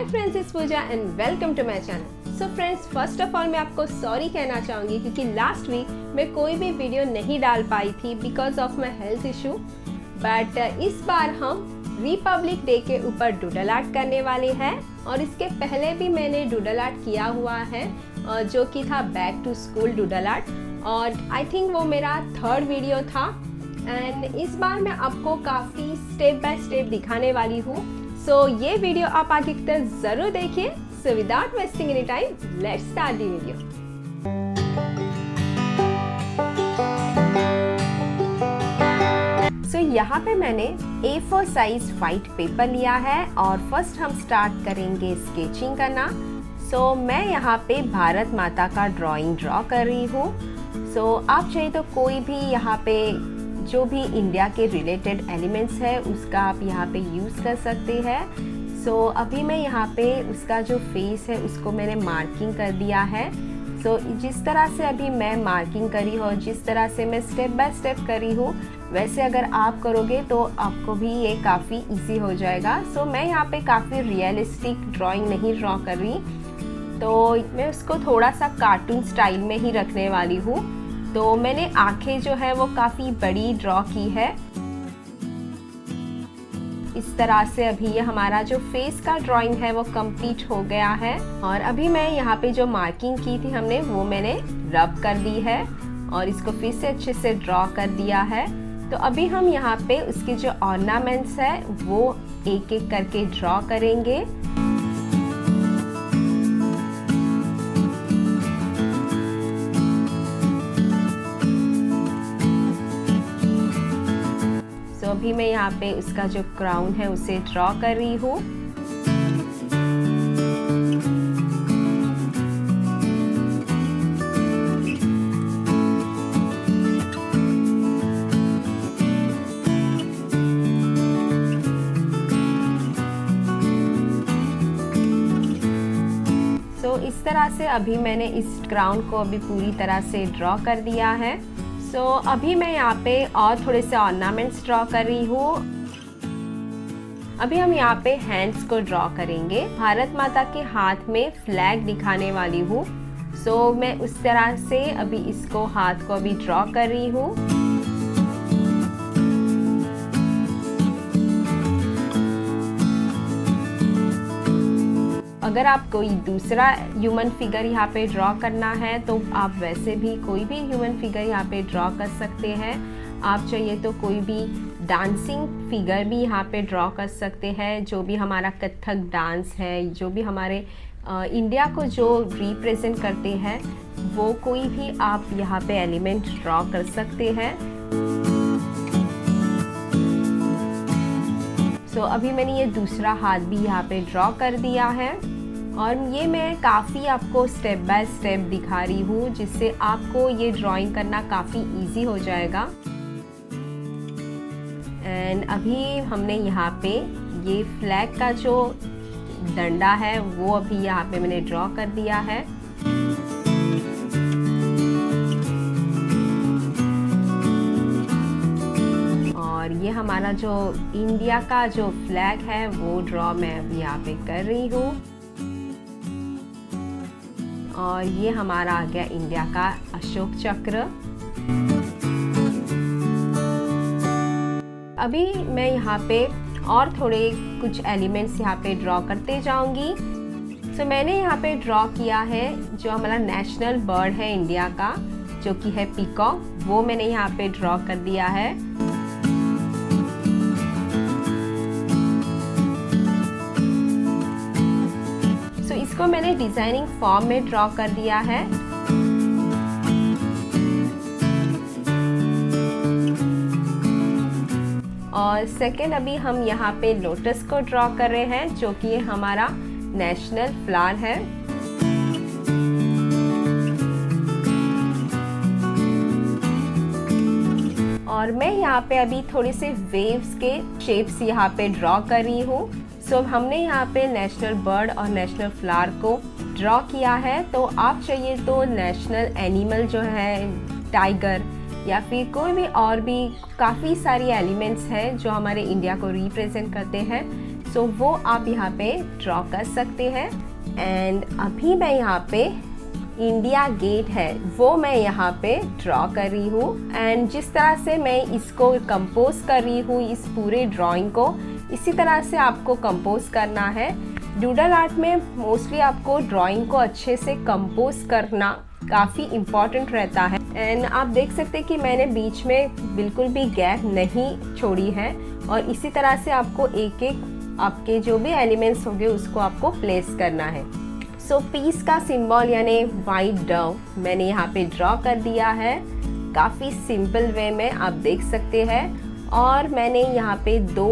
Friends, it's Pooja and welcome to my channel. So friends, first of all मैं आपको sorry कहना चाहूँगी क्योंकि लास्ट वीक मैं कोई भी वीडियो नहीं डाल पाई थी because of my health issue. But इस बार हम रिपब्लिक डे के ऊपर डूडल आर्ट करने वाले हैं और इसके पहले भी मैंने डूडल आर्ट किया हुआ है जो कि था back to school doodle art, और आई थिंक वो मेरा थर्ड वीडियो था। एंड इस बार मैं आपको काफ़ी स्टेप बाय स्टेप दिखाने वाली हूँ। सो ये वीडियो आप आगे तक ज़रूर देखिए। So without wasting any time, let's start the video. So यहाँ पे मैंने A4 साइज वाइट पेपर लिया है और फर्स्ट हम स्टार्ट करेंगे स्केचिंग करना। सो मैं यहाँ पे भारत माता का ड्राइंग ड्रॉ कर रही हूँ। सो आप चाहिए तो कोई भी यहाँ पे जो भी इंडिया के रिलेटेड एलिमेंट्स है उसका आप यहाँ पे यूज़ कर सकते हैं। सो अभी मैं यहाँ पे उसका जो फेस है उसको मैंने मार्किंग कर दिया है। सो जिस तरह से अभी मैं मार्किंग करी हूँ, जिस तरह से मैं स्टेप बाय स्टेप करी हूँ, वैसे अगर आप करोगे तो आपको भी ये काफ़ी इजी हो जाएगा। सो मैं यहाँ पे काफ़ी रियलिस्टिक ड्राइंग नहीं ड्रॉ कर रही, तो मैं उसको थोड़ा सा कार्टून स्टाइल में ही रखने वाली हूँ। तो मैंने आंखें जो है वो काफ़ी बड़ी ड्रॉ की है। इस तरह से अभी ये हमारा जो फेस का ड्राइंग है वो कंप्लीट हो गया है। और अभी मैं यहाँ पे जो मार्किंग की थी हमने, वो मैंने रब कर दी है और इसको फिर से अच्छे से ड्रॉ कर दिया है। तो अभी हम यहाँ पे उसके जो ऑर्नामेंट्स है वो एक एक करके ड्रॉ करेंगे। तो अभी मैं यहाँ पे उसका जो क्राउन है उसे ड्रॉ कर रही हूँ। तो इस तरह से अभी मैंने इस क्राउन को अभी पूरी तरह से ड्रॉ कर दिया है। सो अभी मैं यहाँ पे और थोड़े से ऑर्नामेंट्स ड्रॉ कर रही हूँ। अभी हम यहाँ पे हैंड्स को ड्रॉ करेंगे। भारत माता के हाथ में फ्लैग दिखाने वाली हूँ। सो मैं उस तरह से अभी इसको हाथ को अभी ड्रॉ कर रही हूँ। अगर आप कोई दूसरा ह्यूमन फिगर यहाँ पे ड्रॉ करना है तो आप वैसे भी कोई भी ह्यूमन फिगर यहाँ पे ड्रॉ कर सकते हैं। आप चाहिए तो कोई भी डांसिंग फिगर भी यहाँ पे ड्रॉ कर सकते हैं। जो भी हमारा कथक डांस है, जो भी हमारे इंडिया को जो रिप्रेजेंट करते हैं, वो कोई भी आप यहाँ पे एलिमेंट ड्रॉ कर सकते हैं। सो अभी मैंने ये दूसरा हाथ भी यहाँ पे ड्रॉ कर दिया है और ये मैं काफ़ी आपको स्टेप बाय स्टेप दिखा रही हूँ जिससे आपको ये ड्राइंग करना काफ़ी इजी हो जाएगा। एंड अभी हमने यहाँ पे ये फ्लैग का जो डंडा है वो अभी यहाँ पे मैंने ड्रॉ कर दिया है। और ये हमारा जो इंडिया का जो फ्लैग है वो ड्रॉ मैं अभी यहाँ पे कर रही हूँ। और ये हमारा आ गया इंडिया का अशोक चक्र। अभी मैं यहाँ पे और थोड़े कुछ एलिमेंट्स यहाँ पे ड्रॉ करते जाऊंगी। सो मैंने यहाँ पे ड्रॉ किया है जो हमारा नेशनल बर्ड है इंडिया का, जो कि है पीकॉक, वो मैंने यहाँ पे ड्रॉ कर दिया है। इसको मैंने डिजाइनिंग फॉर्म में ड्रॉ कर दिया है। और सेकेंड अभी हम यहाँ पे लोटस को ड्रॉ कर रहे हैं जो कि ये हमारा नेशनल फ्लावर है। और मैं यहाँ पे अभी थोड़े से वेव्स के शेप्स यहाँ पे ड्रॉ कर रही हूँ। सो हमने यहाँ पे नेशनल बर्ड और नेशनल फ्लावर को ड्रॉ किया है। तो आप चाहिए तो नेशनल एनिमल जो है टाइगर या फिर कोई भी और भी काफ़ी सारी एलिमेंट्स हैं जो हमारे इंडिया को रिप्रेजेंट करते हैं। सो वो आप यहाँ पे ड्रॉ कर सकते हैं। एंड अभी मैं यहाँ पे इंडिया गेट है वो मैं यहाँ पे ड्रॉ कर रही हूँ। एंड जिस तरह से मैं इसको कंपोज कर रही हूँ इस पूरे ड्राइंग को, इसी तरह से आपको कंपोज करना है। डूडल आर्ट में मोस्टली आपको ड्राइंग को अच्छे से कंपोज करना काफ़ी इम्पॉर्टेंट रहता है। एंड आप देख सकते हैं कि मैंने बीच में बिल्कुल भी गैप नहीं छोड़ी है और इसी तरह से आपको एक एक आपके जो भी एलिमेंट्स होंगे उसको आपको प्लेस करना है। सो पीस का सिंबल यानी वाइट डव मैंने यहाँ पे ड्रॉ कर दिया है काफ़ी सिंपल वे में, आप देख सकते हैं। और मैंने यहाँ पे 2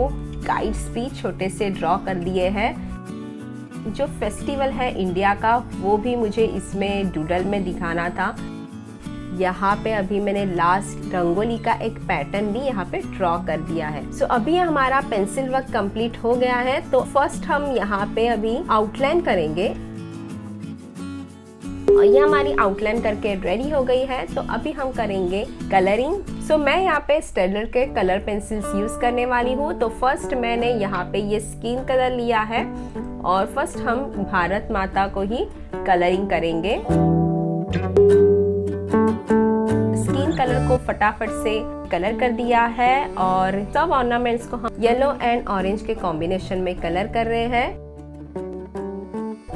काइट्स भी छोटे से ड्रॉ कर दिए हैं। जो फेस्टिवल है इंडिया का वो भी मुझे इसमें डूडल में दिखाना था। यहाँ पे अभी मैंने लास्ट रंगोली का एक पैटर्न भी यहाँ पे ड्रॉ कर दिया है। सो अभी हमारा पेंसिल वर्क कंप्लीट हो गया है। तो फर्स्ट हम यहाँ पे अभी आउटलाइन करेंगे और ये हमारी आउटलाइन करके रेडी हो गई है। तो अभी हम करेंगे कलरिंग। सो मैं यहाँ पे स्टेडलर के कलर पेंसिल्स यूज करने वाली हूँ। तो फर्स्ट मैंने यहाँ पे ये स्किन कलर लिया है और फर्स्ट हम भारत माता को ही कलरिंग करेंगे। स्किन कलर को फटाफट से कलर कर दिया है और सब ऑर्नामेंट्स को हम येलो एंड ऑरेंज के कॉम्बिनेशन में कलर कर रहे हैं।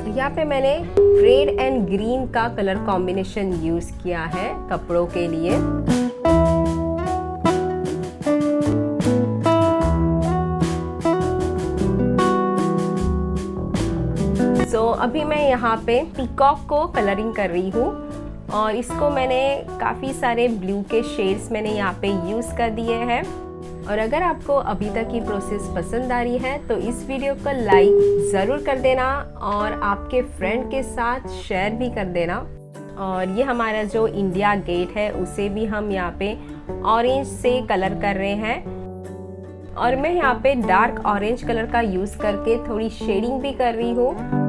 यहाँ पे मैंने रेड एंड ग्रीन का कलर कॉम्बिनेशन यूज किया है कपड़ों के लिए। सो अभी मैं यहाँ पे पीकॉक को कलरिंग कर रही हूँ और इसको मैंने काफ़ी सारे ब्लू के शेड्स मैंने यहाँ पे यूज़ कर दिए हैं। और अगर आपको अभी तक की प्रोसेस पसंद आ रही है तो इस वीडियो को लाइक ज़रूर कर देना और आपके फ्रेंड के साथ शेयर भी कर देना। और ये हमारा जो इंडिया गेट है उसे भी हम यहाँ पे ऑरेंज से कलर कर रहे हैं और मैं यहाँ पे डार्क ऑरेंज कलर का यूज़ करके थोड़ी शेडिंग भी कर रही हूँ।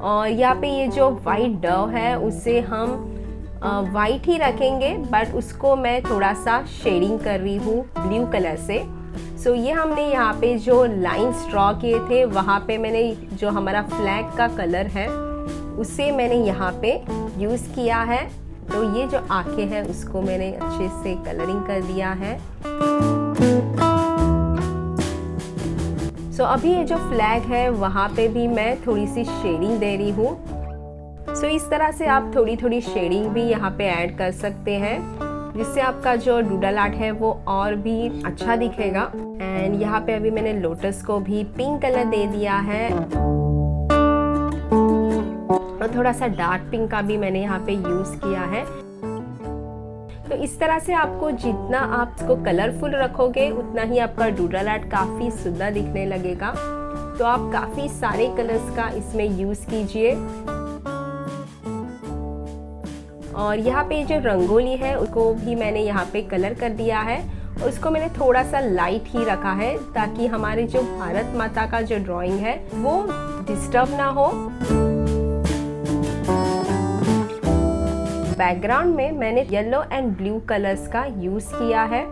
और यहाँ पे ये जो वाइट डव है उसे हम वाइट ही रखेंगे बट उसको मैं थोड़ा सा शेडिंग कर रही हूँ ब्लू कलर से। सो ये हमने यहाँ पे जो लाइन्स ड्रॉ किए थे वहाँ पे मैंने जो हमारा फ्लैग का कलर है उसे मैंने यहाँ पे यूज़ किया है। तो ये जो आंखें हैं उसको मैंने अच्छे से कलरिंग कर दिया है। सो अभी ये जो फ्लैग है वहाँ पे भी मैं थोड़ी सी शेडिंग दे रही हूँ। सो इस तरह से आप थोड़ी थोड़ी शेडिंग भी यहाँ पे ऐड कर सकते हैं जिससे आपका जो डूडल आर्ट है वो और भी अच्छा दिखेगा। एंड यहाँ पे अभी मैंने लोटस को भी पिंक कलर दे दिया है और थोड़ा सा डार्क पिंक का भी मैंने यहाँ पे यूज़ किया है। तो इस तरह से आपको जितना आप इसको कलरफुल रखोगे उतना ही आपका डूडल आर्ट काफ़ी सुंदर दिखने लगेगा। तो आप काफ़ी सारे कलर्स का इसमें यूज़ कीजिए। और यहाँ पे जो रंगोली है उसको भी मैंने यहाँ पे कलर कर दिया है और उसको मैंने थोड़ा सा लाइट ही रखा है ताकि हमारे जो भारत माता का जो ड्राइंग है वो डिस्टर्ब ना हो। बैकग्राउंड में मैंने येलो एंड ब्लू कलर्स का यूज किया है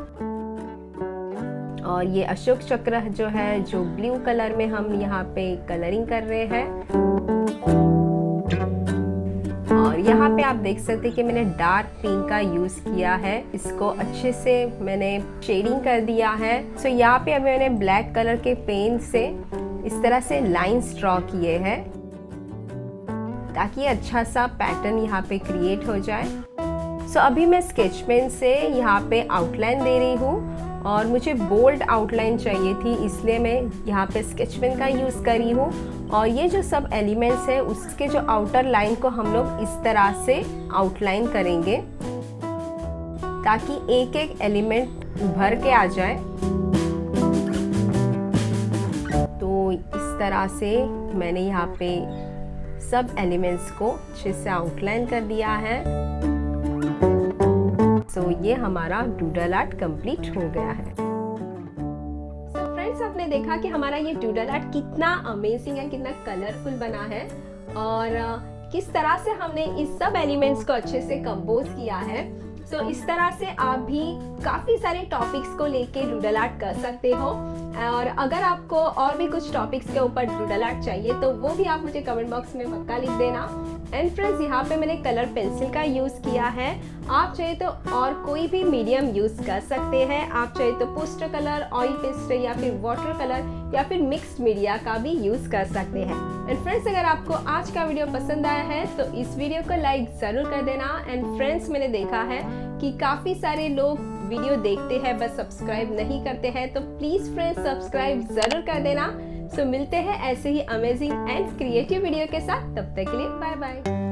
और ये अशोक चक्र जो है जो ब्लू कलर में हम यहाँ पे कलरिंग कर रहे हैं। और यहाँ पे आप देख सकते हैं कि मैंने डार्क पिंक का यूज किया है, इसको अच्छे से मैंने शेडिंग कर दिया है। सो यहाँ पे अभी मैंने ब्लैक कलर के पेन से इस तरह से लाइंस ड्रॉ किए हैं ताकि अच्छा सा पैटर्न यहाँ पे क्रिएट हो जाए। सो अभी मैं स्केच पेन से यहाँ पे आउटलाइन दे रही हूँ और मुझे बोल्ड आउटलाइन चाहिए थी इसलिए मैं यहाँ पे स्केच पेन का यूज़ करी हूँ। और ये जो सब एलिमेंट्स है उसके जो आउटर लाइन को हम लोग इस तरह से आउटलाइन करेंगे ताकि एक एक एलिमेंट उभर के आ जाए। तो इस तरह से मैंने यहाँ पे सब एलिमेंट्स को अच्छे से आउटलाइन कर दिया है। सो ये हमारा डूडल आर्ट कंप्लीट हो गया है। फ्रेंड्स, आपने देखा कि हमारा ये डूडल आर्ट कितना अमेजिंग है, कितना कलरफुल बना है और किस तरह से हमने इस सब एलिमेंट्स को अच्छे से कंपोज किया है। सो इस तरह से आप भी काफ़ी सारे टॉपिक्स को लेके डूडल आर्ट कर सकते हो। और अगर आपको और भी कुछ टॉपिक्स के ऊपर डूडल आर्ट चाहिए तो वो भी आप मुझे कमेंट बॉक्स में पक्का लिख देना। एंड फ्रेंड्स, यहाँ पे मैंने कलर पेंसिल का यूज़ किया है। आप चाहे तो और कोई भी मीडियम यूज़ कर सकते हैं। आप चाहे तो पोस्टर कलर, ऑयल पेस्टर या फिर वाटर कलर या फिर मिक्स्ड मीडिया का भी यूज़ कर सकते हैं। एंड फ्रेंड्स, अगर आपको आज का वीडियो पसंद आया है तो इस वीडियो को लाइक ज़रूर कर देना। एंड फ्रेंड्स, मैंने देखा है कि काफ़ी सारे लोग वीडियो देखते हैं बस सब्सक्राइब नहीं करते हैं, तो प्लीज़ फ्रेंड्स सब्सक्राइब ज़रूर कर देना। सो मिलते हैं ऐसे ही अमेजिंग एंड क्रिएटिव वीडियो के साथ। तब तक के लिए बाय बाय।